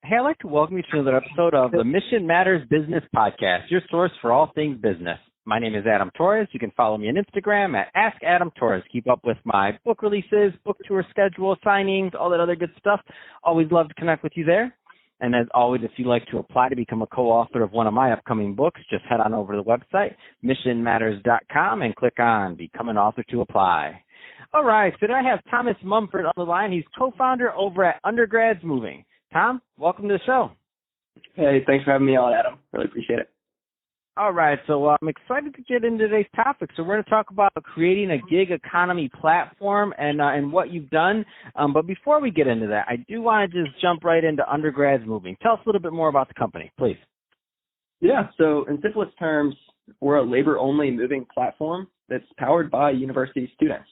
Hey, I'd like to welcome you to another episode of the Mission Matters Business Podcast, your source for all things business. My name is Adam Torres. You can follow me on Instagram at AskAdamTorres. Keep up with my book releases, book tour schedule, signings, all that other good stuff. Always love to connect with you there. And as always, if you'd like to apply to become a co-author of one of my upcoming books, just head on over to the website, missionmatters.com, and click on Become an Author to apply. All right, so today I have Thomas Mumford on the line. He's co-founder over at Undergrads Moving. Tom, welcome to the show. Hey, thanks for having me on, Adam. Really appreciate it. All right, so I'm excited to get into today's topic. So we're going to talk about creating a gig economy platform and what you've done. But before we get into that, I do want to just jump right into Undergrads Moving. Tell us a little bit more about the company, please. Yeah, so in simplest terms, we're a labor-only moving platform that's powered by university students.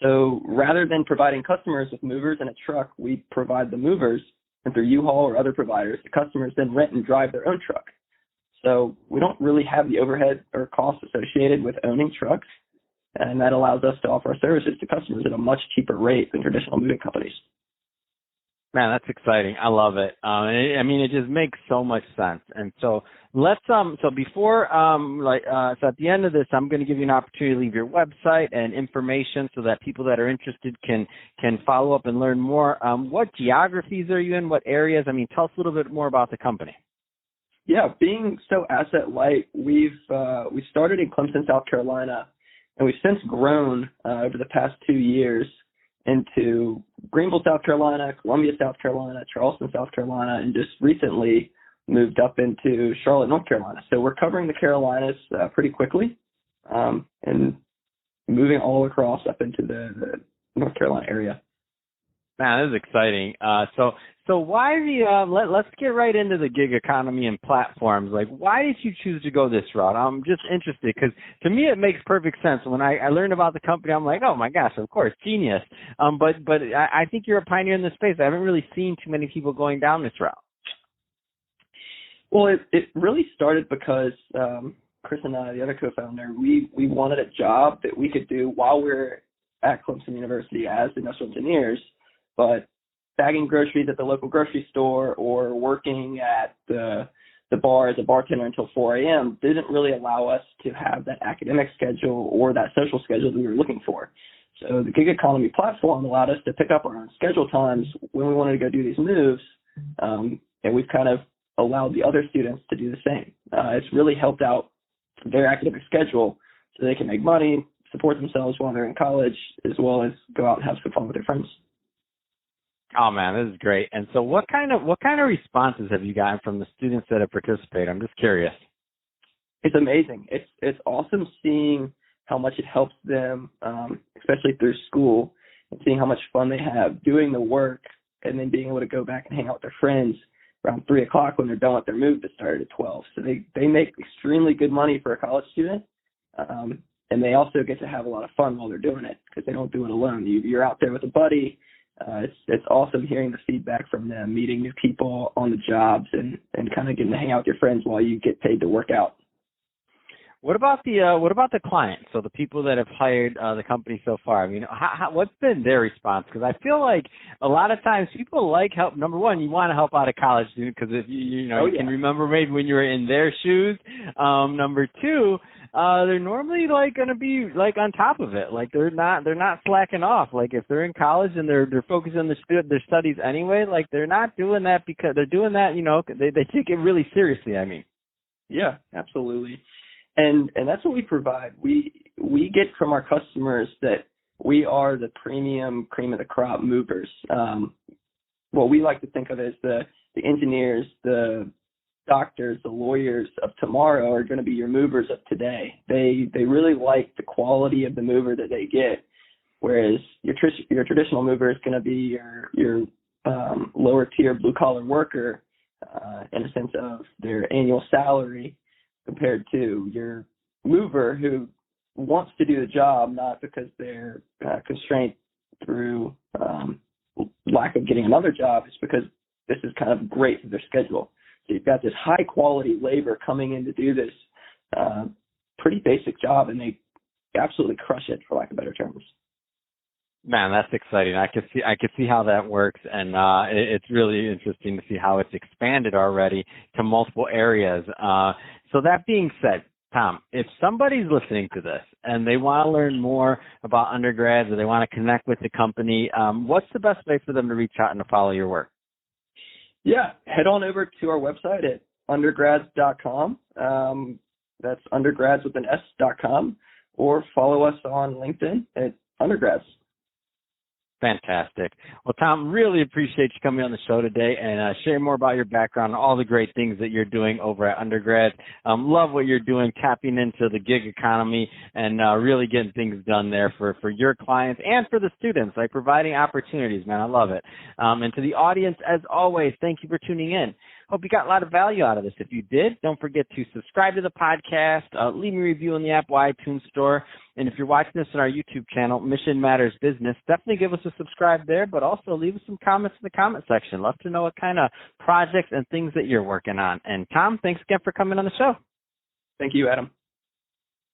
So rather than providing customers with movers and a truck, we provide the movers, and through U-Haul or other providers, the customers then rent and drive their own truck. So we don't really have the overhead or costs associated with owning trucks, and that allows us to offer our services to customers at a much cheaper rate than traditional moving companies. Man, that's exciting. I love it. It just makes so much sense. And so let's so before so at the end of this, I'm going to give you an opportunity to leave your website and information so that people that are interested can follow up and learn more. What geographies are you in? What areas? Tell us a little bit more about the company. Yeah, being so asset light, we started in Clemson, South Carolina, and we've since grown over the past 2 years into Greenville, South Carolina, Columbia, South Carolina, Charleston, South Carolina, and just recently moved up into Charlotte, North Carolina. So we're covering the Carolinas pretty quickly and moving all across up into the North Carolina area. Man, this is exciting. So why let's get right into the gig economy and platforms. Like, why did you choose to go this route? I'm just interested because to me it makes perfect sense. When I learned about the company, I'm like, oh my gosh, of course, genius. But I think you're a pioneer in this space. I haven't really seen too many people going down this route. Well, it really started because Chris and I, the other co-founder, we wanted a job that we could do while we were at Clemson University as industrial engineers, but bagging groceries at the local grocery store or working at the bar as a bartender until 4 a.m. didn't really allow us to have that academic schedule or that social schedule that we were looking for. So the gig economy platform allowed us to pick up our own schedule times when we wanted to go do these moves, and we've kind of allowed the other students to do the same. It's really helped out their academic schedule so they can make money, support themselves while they're in college, as well as go out and have some fun with their friends. Oh man, this is great. And so what kind of responses have you gotten from the students that have participated? I'm just curious. It's amazing. It's awesome seeing how much it helps them, especially through school, and seeing how much fun they have doing the work and then being able to go back and hang out with their friends around 3 o'clock when they're done with their move that started at 12. So they make extremely good money for a college student, and they also get to have a lot of fun while they're doing it because they don't do it alone. You're out there with a buddy. It's awesome hearing the feedback from them, meeting new people on the jobs, and kind of getting to hang out with your friends while you get paid to work out. What about the clients? So the people that have hired the company so far. What's been their response? Because I feel like a lot of times people like help. Number one, you want to help out a college student because if you can remember maybe when you were in their shoes. Number two, they're normally going to be on top of it. They're not slacking off. If they're in college and they're focused on their studies anyway, they're not doing that because they're doing that. They take it really seriously. Yeah, absolutely. And that's what we provide. We get from our customers that we are the premium cream of the crop movers. What we like to think of as the engineers, the doctors, the lawyers of tomorrow are going to be your movers of today. They really like the quality of the mover that they get, whereas your traditional mover is going to be your lower tier blue collar worker in a sense of their annual salary, compared to your mover who wants to do the job, not because they're constrained through lack of getting another job. It's because this is kind of great for their schedule. So you've got this high quality labor coming in to do this pretty basic job, and they absolutely crush it, for lack of better terms. Man, that's exciting. I could see how that works, and it's really interesting to see how it's expanded already to multiple areas. So that being said, Tom, if somebody's listening to this and they want to learn more about Undergrads or they want to connect with the company, what's the best way for them to reach out and to follow your work? Yeah, head on over to our website at undergrads.com. That's undergrads with an S.com, or follow us on LinkedIn at Undergrads. Fantastic. Well, Tom, really appreciate you coming on the show today and sharing more about your background and all the great things that you're doing over at Undergrad. Love what you're doing, tapping into the gig economy and really getting things done there for your clients and for the students, like providing opportunities, man. I love it. And to the audience, as always, thank you for tuning in. Hope you got a lot of value out of this. If you did, don't forget to subscribe to the podcast, leave me a review in the Apple iTunes Store, and if you're watching this on our YouTube channel, Mission Matters Business, definitely give us a subscribe there, but also leave us some comments in the comment section. Love to know what kind of projects and things that you're working on. And Tom, thanks again for coming on the show. Thank you, Adam.